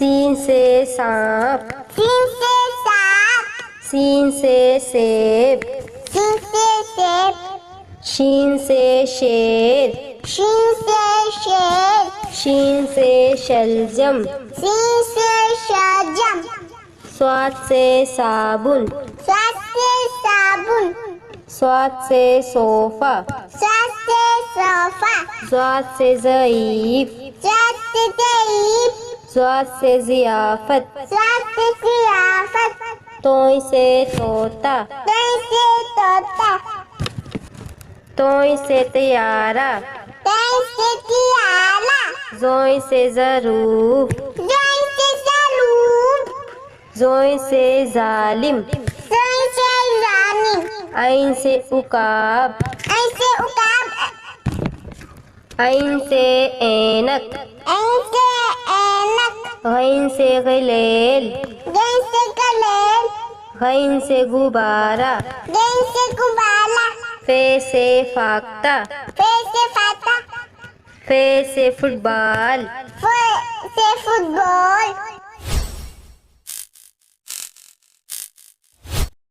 scene से सांप, scene से सांप, सीन से सेब, सीन से सेब, शीन से शेर, शीन से शेर, शीन से शलजम, सीन से शलजम, स्वाद से साबुन, स्वाद से साबुन, स्वाद से सोफा, स्वाद से सोफा, स्वाद से ज़ईफ, स्वाद से ज़ईफ, स्वाद से ज़ियाफ़त, स्वाद से ज़ियाफ़त, तोय से तोता, तोय से तोता, तोय से तैयारा, तोय से तियारा, ज़ोय से ज़रूफ, ज़ोय से ज़रूफ, ज़ोय से ज़ालिम, ज़ोय से ज़ालिम, ऐन से उकाब, ऐन से उकाब, ऐन से ऐनक, ऐन से ऐनक, गैन से गलेल, गैन से गलेल, गैन से गुब्बारा, गैन से गुब्बारा, फे से फाख्ता, फे से फाता, फे से फुटबॉल, फे से फुटबॉल,